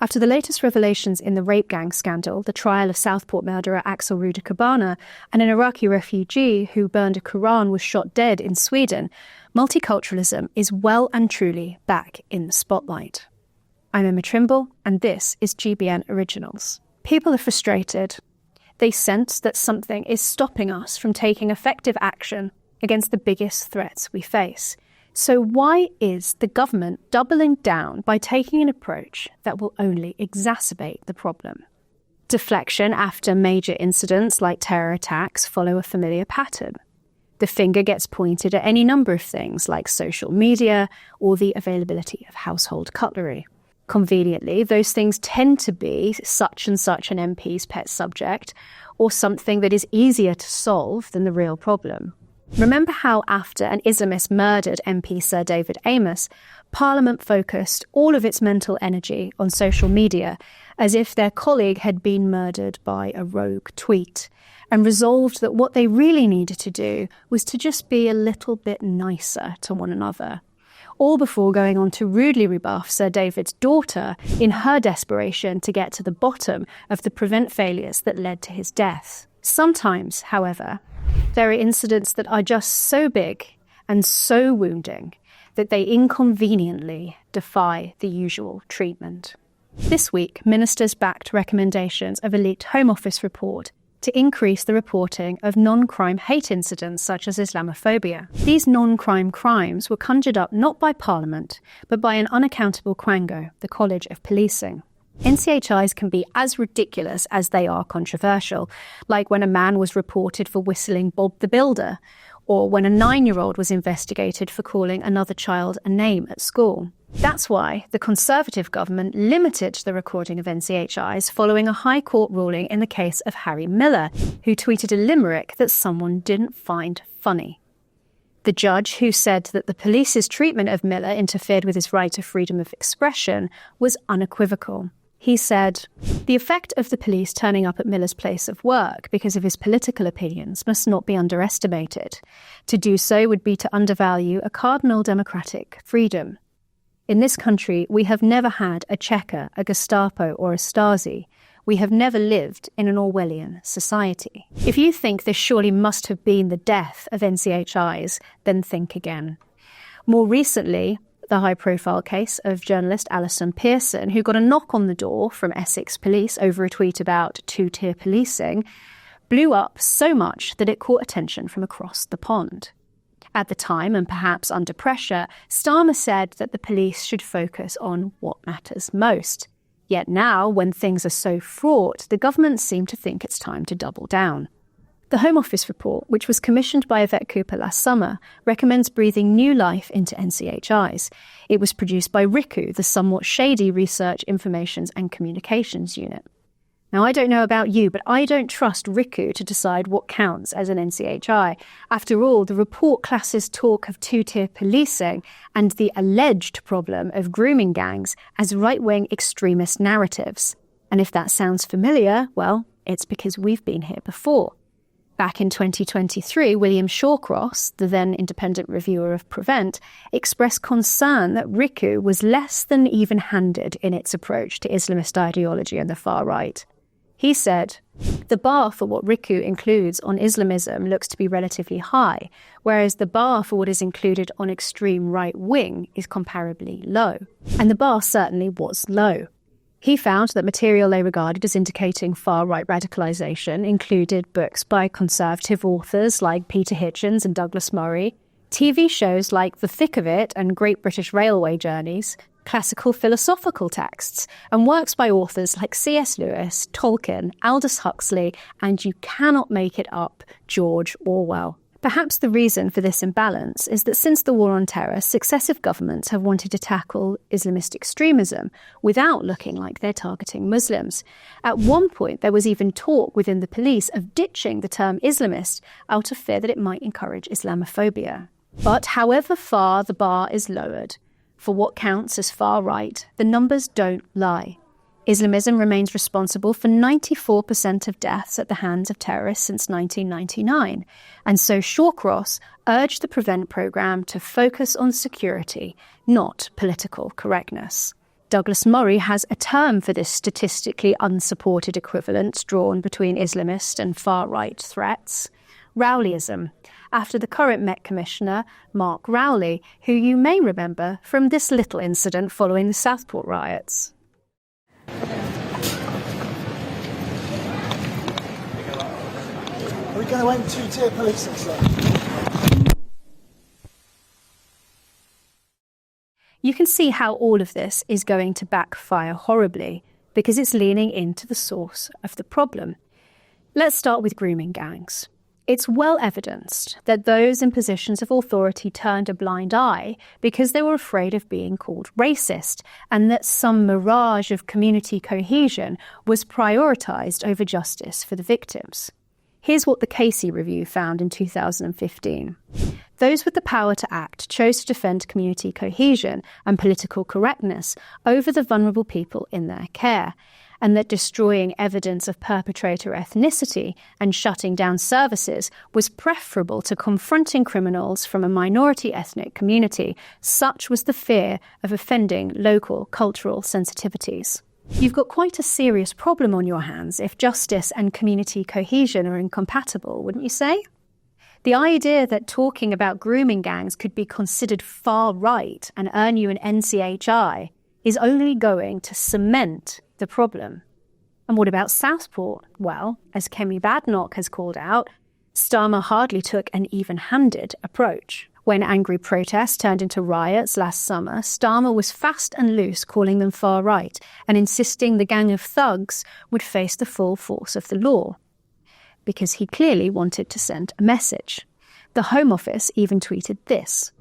After the latest revelations in the rape gang scandal, the trial of Southport murderer Axel Rudakabana, and an Iraqi refugee who burned a Quran was shot dead in Sweden, multiculturalism is well and truly back in the spotlight. I'm Emma Trimble, and this is GBN Originals. People are frustrated. They sense that something is stopping us from taking effective action against the biggest threats we face. So why is the government doubling down by taking an approach that will only exacerbate the problem? Deflection after major incidents like terror attacks follow a familiar pattern. The finger gets pointed at any number of things like social media or the availability of household cutlery. Conveniently, those things tend to be such and such an MP's pet subject or something that is easier to solve than the real problem. Remember how after an Islamist murdered MP Sir David Amess, Parliament focused all of its mental energy on social media as if their colleague had been murdered by a rogue tweet, and resolved that what they really needed to do was to just be a little bit nicer to one another. All before going on to rudely rebuff Sir David's daughter in her desperation to get to the bottom of the prevent failures that led to his death. Sometimes, however, there are incidents that are just so big and so wounding that they inconveniently defy the usual treatment. This week, ministers backed recommendations of a leaked Home Office report to increase the reporting of non-crime hate incidents such as Islamophobia. These non-crime crimes were conjured up not by Parliament, but by an unaccountable quango, the College of Policing. NCHIs can be as ridiculous as they are controversial, like when a man was reported for whistling Bob the Builder, or when a 9-year-old was investigated for calling another child a name at school. That's why the Conservative government limited the recording of NCHIs following a High Court ruling in the case of Harry Miller, who tweeted a limerick that someone didn't find funny. The judge, who said that the police's treatment of Miller interfered with his right to freedom of expression, was unequivocal. He said, "The effect of the police turning up at Miller's place of work because of his political opinions must not be underestimated. To do so would be to undervalue a cardinal democratic freedom. In this country, we have never had a Checker, a Gestapo, or a Stasi. We have never lived in an Orwellian society." If you think this surely must have been the death of NCHIs, then think again. More recently, the high-profile case of journalist Alison Pearson, who got a knock on the door from Essex Police over a tweet about two-tier policing, blew up so much that it caught attention from across the pond. At the time, and perhaps under pressure, Starmer said that the police should focus on what matters most. Yet now, when things are so fraught, the government seem to think it's time to double down. The Home Office report, which was commissioned by Yvette Cooper last summer, recommends breathing new life into NCHIs. It was produced by RICU, the somewhat shady Research, Informations and Communications Unit. Now, I don't know about you, but I don't trust RICU to decide what counts as an NCHI. After all, the report classes talk of two-tier policing and the alleged problem of grooming gangs as right-wing extremist narratives. And if that sounds familiar, well, it's because we've been here before. Back in 2023, William Shawcross, the then independent reviewer of Prevent, expressed concern that RICU was less than even-handed in its approach to Islamist ideology and the far right. He said, "The bar for what RICU includes on Islamism looks to be relatively high, whereas the bar for what is included on extreme right-wing is comparably low." And the bar certainly was low. He found that material they regarded as indicating far-right radicalisation included books by conservative authors like Peter Hitchens and Douglas Murray, TV shows like The Thick of It and Great British Railway Journeys, classical philosophical texts, and works by authors like C.S. Lewis, Tolkien, Aldous Huxley, and you cannot make it up, George Orwell. Perhaps the reason for this imbalance is that since the War on Terror, successive governments have wanted to tackle Islamist extremism without looking like they're targeting Muslims. At one point, there was even talk within the police of ditching the term Islamist out of fear that it might encourage Islamophobia. But however far the bar is lowered, for what counts as far right, the numbers don't lie. Islamism remains responsible for 94% of deaths at the hands of terrorists since 1999, and so Shawcross urged the Prevent programme to focus on security, not political correctness. Douglas Murray has a term for this statistically unsupported equivalence drawn between Islamist and far-right threats: Rowleyism, after the current Met Commissioner, Mark Rowley, who you may remember from this little incident following the Southport riots. Are we going to aim two-tier policing, sir? You can see how all of this is going to backfire horribly, because it's leaning into the source of the problem. Let's start with grooming gangs. It's well evidenced that those in positions of authority turned a blind eye because they were afraid of being called racist, and that some mirage of community cohesion was prioritised over justice for the victims. Here's what the Casey Review found in 2015. Those with the power to act chose to defend community cohesion and political correctness over the vulnerable people in their care, and that destroying evidence of perpetrator ethnicity and shutting down services was preferable to confronting criminals from a minority ethnic community. Such was the fear of offending local cultural sensitivities. You've got quite a serious problem on your hands if justice and community cohesion are incompatible, wouldn't you say? The idea that talking about grooming gangs could be considered far right and earn you an NCHI is only going to cement the problem. And what about Southport? Well, as Kemi Badnoch has called out, Starmer hardly took an even-handed approach. When angry protests turned into riots last summer, Starmer was fast and loose calling them far right and insisting the gang of thugs would face the full force of the law, because he clearly wanted to send a message. The Home Office even tweeted this,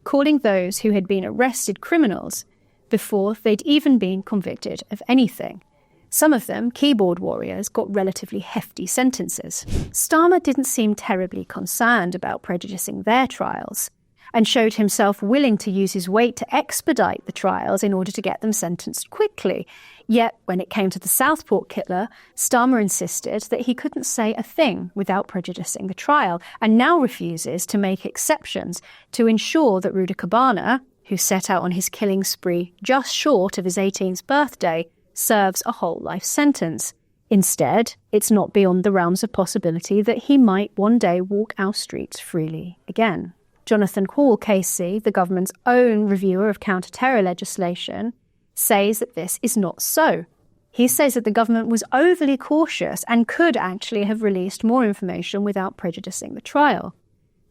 calling those who had been arrested criminals before they'd even been convicted of anything. Some of them, keyboard warriors, got relatively hefty sentences. Starmer didn't seem terribly concerned about prejudicing their trials, and showed himself willing to use his weight to expedite the trials in order to get them sentenced quickly. Yet, when it came to the Southport killer, Starmer insisted that he couldn't say a thing without prejudicing the trial, and now refuses to make exceptions to ensure that Rudy Cabana, who set out on his killing spree just short of his 18th birthday, serves a whole life sentence. Instead, it's not beyond the realms of possibility that he might one day walk our streets freely again. Jonathan Hall Casey, the government's own reviewer of counter-terror legislation, says that this is not so. He says that the government was overly cautious and could actually have released more information without prejudicing the trial.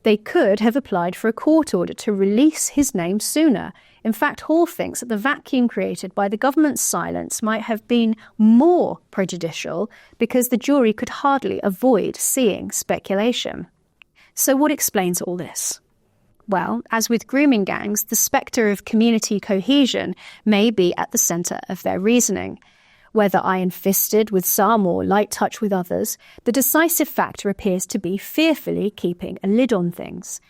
They could have applied for a court order to release his name sooner. In fact, Hall thinks that the vacuum created by the government's silence might have been more prejudicial because the jury could hardly avoid seeing speculation. So what explains all this? Well, as with grooming gangs, the spectre of community cohesion may be at the centre of their reasoning. Whether iron-fisted with some or light touch with others, the decisive factor appears to be fearfully keeping a lid on things.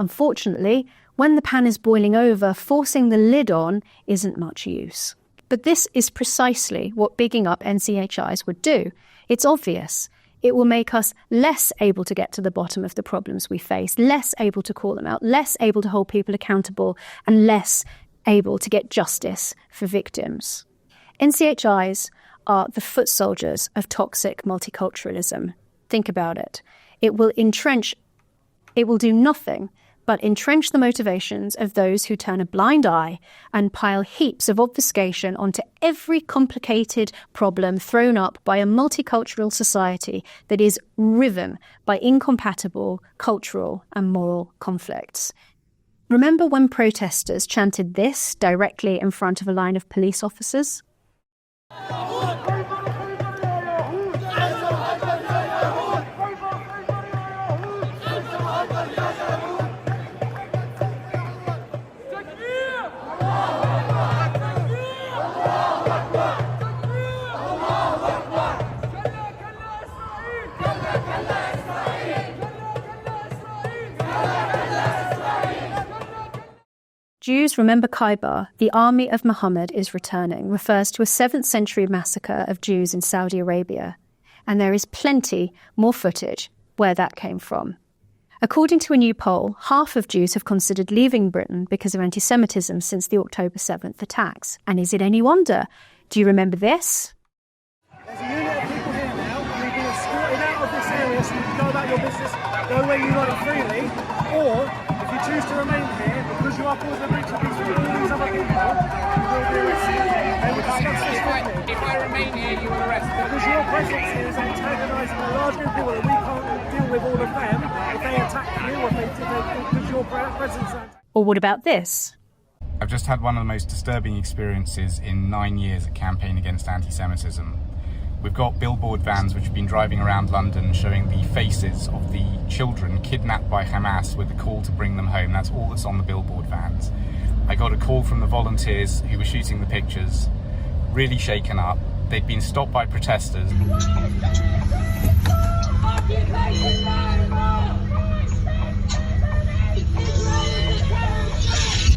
Unfortunately, when the pan is boiling over, forcing the lid on isn't much use. But this is precisely what bigging up NCHIs would do. It's obvious. It will make us less able to get to the bottom of the problems we face, less able to call them out, less able to hold people accountable, and less able to get justice for victims. NCHIs are the foot soldiers of toxic multiculturalism. Think about it. It will do nothing but entrench the motivations of those who turn a blind eye and pile heaps of obfuscation onto every complicated problem thrown up by a multicultural society that is riven by incompatible cultural and moral conflicts. Remember when protesters chanted this directly in front of a line of police officers? Jews remember Khaybar, the army of Muhammad is returning, refers to a 7th century massacre of Jews in Saudi Arabia. And there is plenty more footage where that came from. According to a new poll, half of Jews have considered leaving Britain because of anti-Semitism since the October 7th attacks. And is it any wonder? Do you remember this? There's a unit of people here now, and you've been escorted out of this area so you can go about your business, go where you like freely, or if you choose to remain here, because you are causing a breach of peace with all these other people, you will be arrested. They will discuss this with me. If I remain here, you will arrest me. Because your presence here is antagonising a large group of people, and we can't deal with all of them if they attack you, or because your presence is... Or what about this? I've just had one of the most disturbing experiences in 9 years at Campaign Against Anti-Semitism. We've got billboard vans which have been driving around London showing the faces of the children kidnapped by Hamas with the call to bring them home. That's all that's on the billboard vans. I got a call from the volunteers who were shooting the pictures, really shaken up. They'd been stopped by protesters.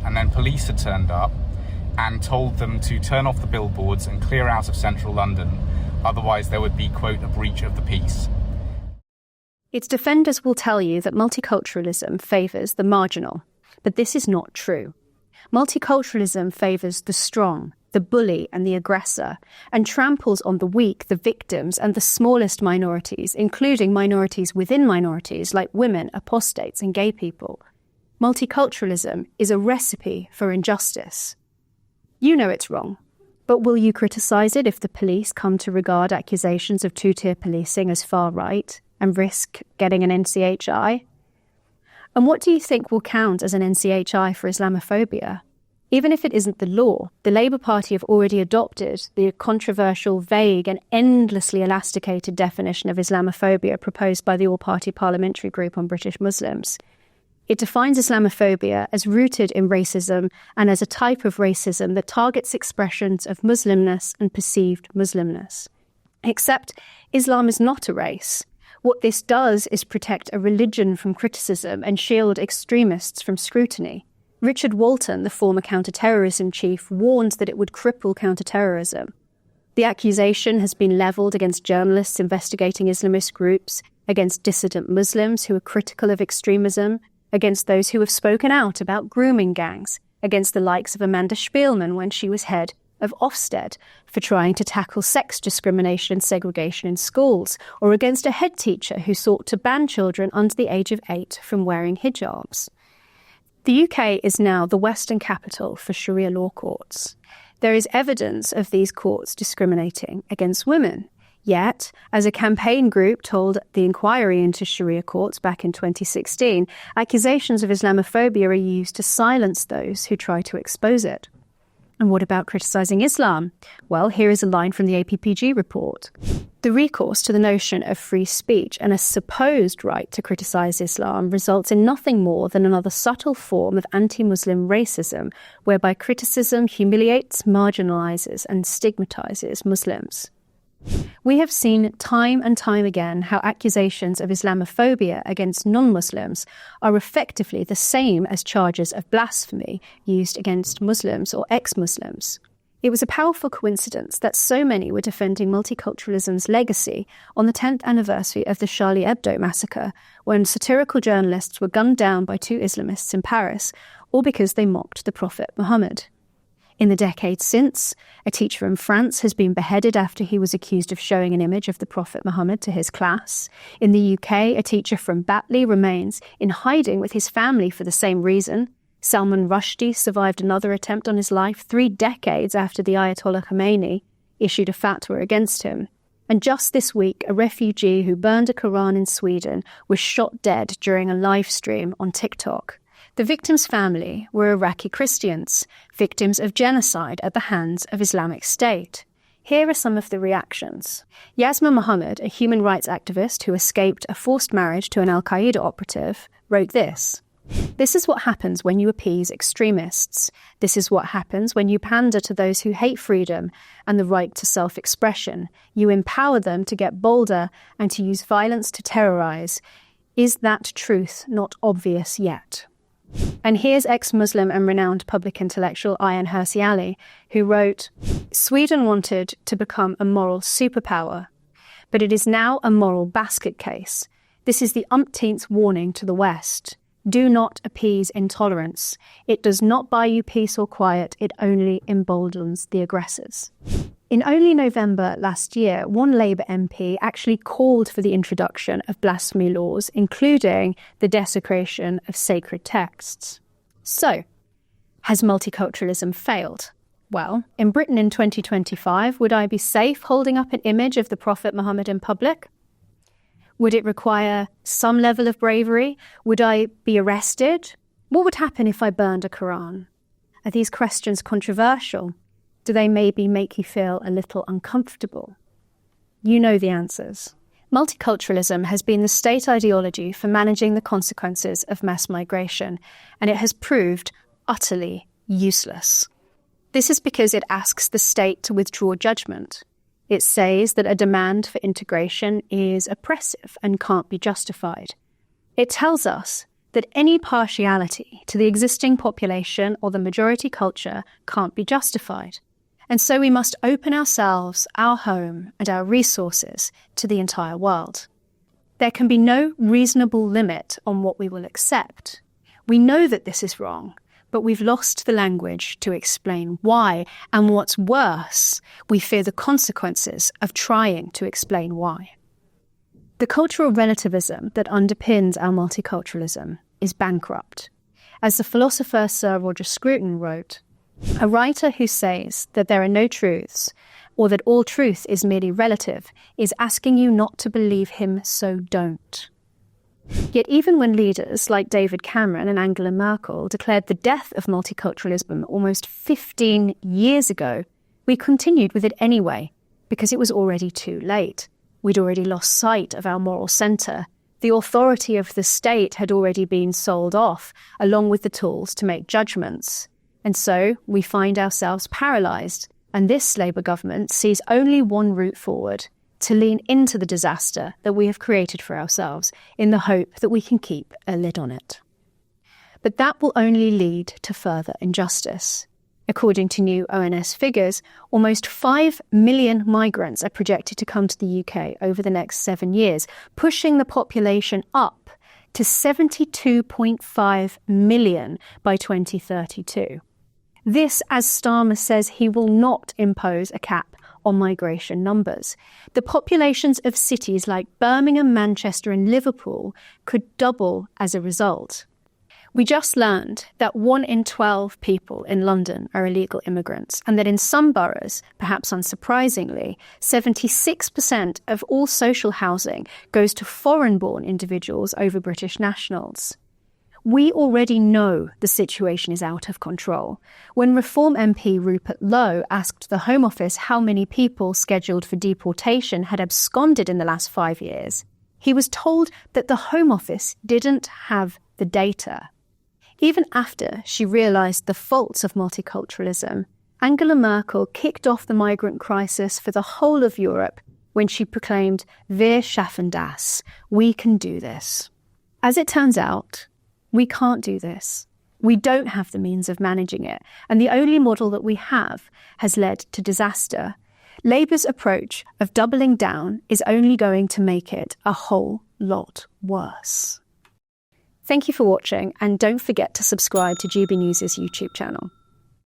And then police had turned up and told them to turn off the billboards and clear out of central London. Otherwise, there would be, quote, a breach of the peace. Its defenders will tell you that multiculturalism favours the marginal, but this is not true. Multiculturalism favours the strong, the bully and the aggressor, and tramples on the weak, the victims, and the smallest minorities, including minorities within minorities like women, apostates, and gay people. Multiculturalism is a recipe for injustice. You know it's wrong. But will you criticise it if the police come to regard accusations of two-tier policing as far right and risk getting an NCHI? And what do you think will count as an NCHI for Islamophobia? Even if it isn't the law, the Labour Party have already adopted the controversial, vague and endlessly elasticated definition of Islamophobia proposed by the All-Party Parliamentary Group on British Muslims. It defines Islamophobia as rooted in racism and as a type of racism that targets expressions of Muslimness and perceived Muslimness. Except Islam is not a race. What this does is protect a religion from criticism and shield extremists from scrutiny. Richard Walton, the former counter-terrorism chief, warned that it would cripple counter-terrorism. The accusation has been levelled against journalists investigating Islamist groups, against dissident Muslims who are critical of extremism, against those who have spoken out about grooming gangs, against the likes of Amanda Spielman when she was head of Ofsted for trying to tackle sex discrimination and segregation in schools, or against a head teacher who sought to ban children under the age of 8 from wearing hijabs. The UK is now the Western capital for Sharia law courts. There is evidence of these courts discriminating against women. Yet, as a campaign group told the inquiry into Sharia courts back in 2016, accusations of Islamophobia are used to silence those who try to expose it. And what about criticising Islam? Well, here is a line from the APPG report. The recourse to the notion of free speech and a supposed right to criticise Islam results in nothing more than another subtle form of anti-Muslim racism, whereby criticism humiliates, marginalises and stigmatises Muslims. We have seen time and time again how accusations of Islamophobia against non-Muslims are effectively the same as charges of blasphemy used against Muslims or ex-Muslims. It was a powerful coincidence that so many were defending multiculturalism's legacy on the 10th anniversary of the Charlie Hebdo massacre, when satirical journalists were gunned down by 2 Islamists in Paris, all because they mocked the Prophet Muhammad. In the decades since, a teacher in France has been beheaded after he was accused of showing an image of the Prophet Muhammad to his class. In the UK, a teacher from Batley remains in hiding with his family for the same reason. Salman Rushdie survived another attempt on his life 3 decades after the Ayatollah Khomeini issued a fatwa against him. And just this week, a refugee who burned a Quran in Sweden was shot dead during a live stream on TikTok. The victim's family were Iraqi Christians, victims of genocide at the hands of Islamic State. Here are some of the reactions. Yasma Mohammed, a human rights activist who escaped a forced marriage to an al-Qaeda operative, wrote this: "This is what happens when you appease extremists. This is what happens when you pander to those who hate freedom and the right to self-expression. You empower them to get bolder and to use violence to terrorize. Is that truth not obvious yet?" And here's ex-Muslim and renowned public intellectual Ayaan Hirsi Ali, who wrote, "Sweden wanted to become a moral superpower, but it is now a moral basket case. This is the umpteenth warning to the West. Do not appease intolerance. It does not buy you peace or quiet. It only emboldens the aggressors. In only November last year, one Labour MP actually called for the introduction of blasphemy laws, including the desecration of sacred texts. So, has multiculturalism failed? Well, in Britain in 2025, would I be safe holding up an image of the Prophet Muhammad in public? Would it require some level of bravery? Would I be arrested? What would happen if I burned a Quran? Are these questions controversial? Do they maybe make you feel a little uncomfortable? You know the answers. Multiculturalism has been the state ideology for managing the consequences of mass migration, and it has proved utterly useless. This is because it asks the state to withdraw judgment. It says that a demand for integration is oppressive and can't be justified. It tells us that any partiality to the existing population or the majority culture can't be justified. And so we must open ourselves, our home, and our resources to the entire world. There can be no reasonable limit on what we will accept. We know that this is wrong, but we've lost the language to explain why, and what's worse, we fear the consequences of trying to explain why. The cultural relativism that underpins our multiculturalism is bankrupt. As the philosopher Sir Roger Scruton wrote, "A writer who says that there are no truths, or that all truth is merely relative, is asking you not to believe him, so don't." Yet even when leaders like David Cameron and Angela Merkel declared the death of multiculturalism almost 15 years ago, we continued with it anyway, because it was already too late. We'd already lost sight of our moral centre. The authority of the state had already been sold off, along with the tools to make judgments. And so we find ourselves paralysed, and this Labour government sees only one route forward: to lean into the disaster that we have created for ourselves in the hope that we can keep a lid on it. But that will only lead to further injustice. According to new ONS figures, almost 5 million migrants are projected to come to the UK over the next 7 years, pushing the population up to 72.5 million by 2032. This, as Starmer says, he will not impose a cap on migration numbers. The populations of cities like Birmingham, Manchester and Liverpool could double as a result. We just learned that 1 in 12 people in London are illegal immigrants, and that in some boroughs, perhaps unsurprisingly, 76% of all social housing goes to foreign-born individuals over British nationals. We already know the situation is out of control. When Reform MP Rupert Lowe asked the Home Office how many people scheduled for deportation had absconded in the last 5 years, he was told that the Home Office didn't have the data. Even after she realised the faults of multiculturalism, Angela Merkel kicked off the migrant crisis for the whole of Europe when she proclaimed, "Wir schaffen das," we can do this. As it turns out, we can't do this. We don't have the means of managing it, and the only model that we have has led to disaster. Labour's approach of doubling down is only going to make it a whole lot worse. Thank you for watching, and don't forget to subscribe to GB News' YouTube channel.